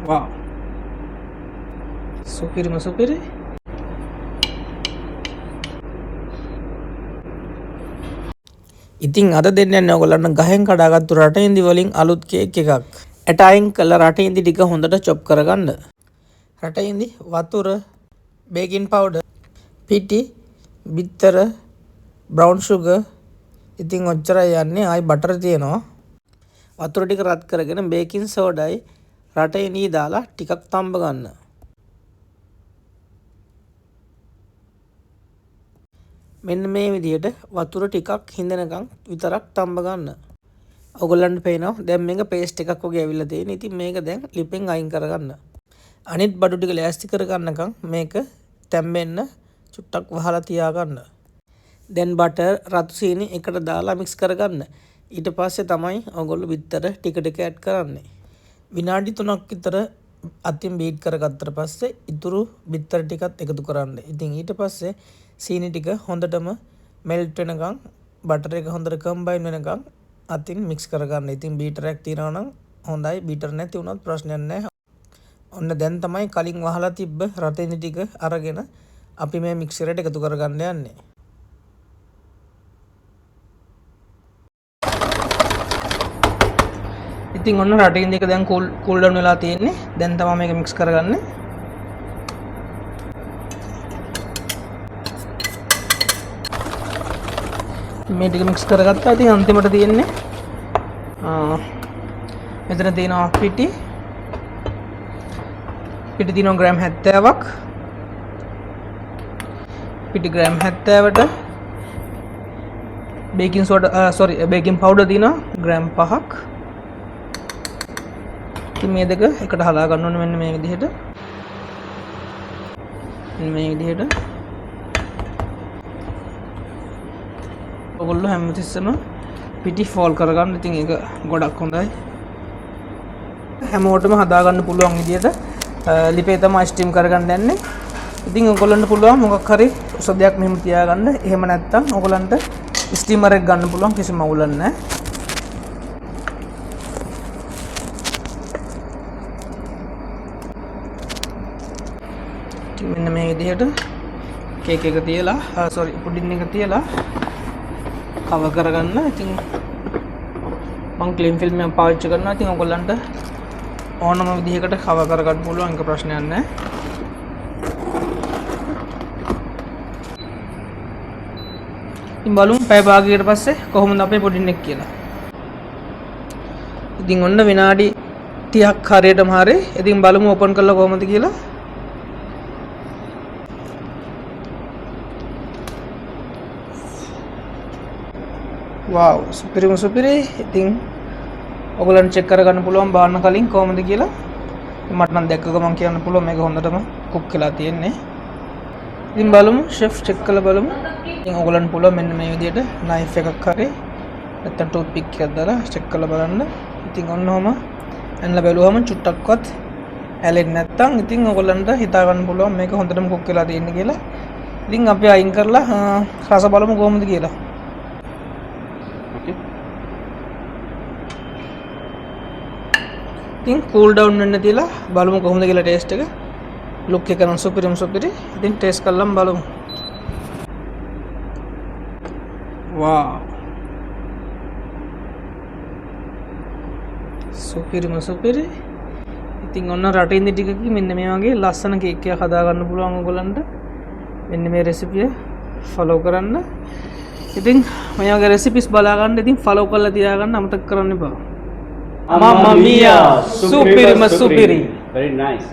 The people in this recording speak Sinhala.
Wow. Supiri. ඉතින් අද දෙන්න යන්නේ ඔයගොල්ලන්ට ගහෙන් කඩාගත්තු රටඉඳි වලින් අලුත් කේක් එකක්. ඇටයින් කළ රටඉඳි ටික හොඳට චොප් කරගන්න. රටඉඳි වතුර, බේකින් පවුඩර්, පිටි, බිත්තර, බ්‍රවුන් සුගර්. ඉතින් ඔච්චරයි යන්නේ. ආයි බටර් තියෙනවා. වතුර ටික රත් කරගෙන බේකින් සෝඩායි රටඉඳි දාලා ටිකක් තම්බ ගන්න. මෙන්න මේ විදිහට වතුර ටිකක් හිඳනකම් විතරක් තම්බ ගන්න. ඔයගොල්ලන්ට පේනවා දැන් මේක පේස්ට් එකක් වගේ ඇවිල්ලා තියෙන. ඉතින් මේක දැන් ලිපෙන් අයින් කරගන්න. අනිත් බඩු ටික ලෑස්ති කරගන්නකම් මේක තැම්බෙන්න චුට්ටක් වහලා තියාගන්න. දැන් බටර් රතු සීනි එකට දාලා මික්ස් කරගන්න. ඊට පස්සේ තමයි ඔයගොල්ලෝ බිත්තර ටික ටික ඇඩ් කරන්නේ. විනාඩි 3ක් විතර අතින් බීට් කරගත්තට පස්සේ ඉතුරු බිත්තර ටිකත් එකතු කරන්න. ඉතින් ඊට පස්සේ සීනි ටික හොඳටම මෙල්ට් වෙනකම් බටර් එක හොඳට කම්බයින් වෙනකම් අතින් මික්ස් කරගන්න. ඉතින් බීටර් එකක් තියනවා නම් හොඳයි. බීටර් නැති වුණත් ප්‍රශ්නයක් නැහැ. ඔන්න දැන් තමයි කලින් වහලා තිබ්බ රටඉඳි ටික අරගෙන අපි මේ මික්සරයට එකතු කරගන්න යන්නේ. ඉතින් ඔන්න රටඉඳි එක දැන් කූල් ඩවුන් වෙලා තියෙන්නේ. දැන් තමයි මේක මික්ස් කරගන්නේ. මේ ටික මික්ස් කරගත්තා. ඉතින් අන්තිමට තියෙන්නේ මෙතන තියෙනවා පිටි තියෙනවා ග්‍රෑම් 70ක්. පිටි ග්‍රෑම් 70ට බේකින් පවුඩර් තියෙනවා ග්‍රෑම් 5ක්. ඉතින් මේ දෙක එකට හදා ගන්න ඕනේ මෙන්න මේ විදිහට. ඔයගොල්ලෝ හැමතිස්සෙම පිටි ෆෝල් කරගන්න. ඉතින් ඒක ගොඩක් හොඳයි. හැමෝටම හදාගන්න පුළුවන් විදියට ලිපේ තමයි ස්ටීම් කරගන්න යන්නේ. ඉතින් ඔයගොල්ලන්ට පුළුවන් මොකක් හරි උසදයක් මෙහෙම තියාගන්න. එහෙම නැත්නම් ඔයගොල්ලන්ට ස්ටීමර් එක ගන්න පුළුවන්. කිසිම අවුලක් නැහැ. ඉතින් මෙන්න මේ විදිහට කේක් එක තියලා පුඩින් එක තියලා කවර් කරගන්න. ඉතින් මම ක්ලීන් ෆිල්ම් එකක් පාවිච්චි කරනවා. ඉතින් ඔයගොල්ලන්ට ඕනම විදිහකට කවර් කරගන්න පුළුවන්. ඒක ප්‍රශ්නයක් නැහැ. ඉතින් බලමු පැය භාගයකට පස්සේ කොහොමද අපේ පුඩින් එක කියලා. ඉතින් ඔන්න විනාඩි 30ක් හරියටම හරි. ඉතින් බලමු ඕපන් කරලා කොහොමද කියලා. wow supiri. ඉතින් ඔයගොල්ලන් චෙක් කරගන්න පුළුවන් බාන්න කලින් කොහොමද කියලා. මට නම් දැක්ක ගමන් කියන්න පුළුවන් මේක හොඳටම කුක් වෙලා තියෙන්නේ. ඉතින් බලමු ෂෙෆ් චෙක් කරලා බලමු. ඉතින් ඔයගොල්ලන් පුළුවන් මෙන්න මේ විදිහට නයිෆ් එකක් හරි නැත්නම් ටූත් පික් එකක් දාලා චෙක් කරලා බලන්න. ඉතින් ඔන්නෝම එන්නලා බැලුවම චුට්ටක්වත් ඇලෙන්නේ නැත්නම් ඉතින් ඔයගොල්ලන්ට හිතා ගන්න පුළුවන් මේක හොඳටම කුක් වෙලා තියෙන්නේ කියලා. ඉතින් අපි අයින් කරලා රස බලමු කොහොමද කියලා. ඉතින් කූල් ඩවුන් වෙන්න තියලා බලමු කොහොමද කියලා ටේස්ට් එක. ලුක් එක නම් සුපිරි. ඉතින් ටේස්ට් කරලා බලමු. wow සුපිරි. ඉතින් ඔන්න රටින්දි ටිකකින් මෙන්න මේ වගේ ලස්සන කේක් එකක් හදා ගන්න පුළුවන් ඔයගොල්ලන්ට. මෙන්න මේ රෙසිපිය ෆලෝ කරන්න. ඉතින් මේ වගේ රෙසිපිස් බලා ගන්න. ඉතින් ෆලෝ කරලා තියාගන්න අමතක කරන්න එපා. Mamma mia, supiri. Very nice.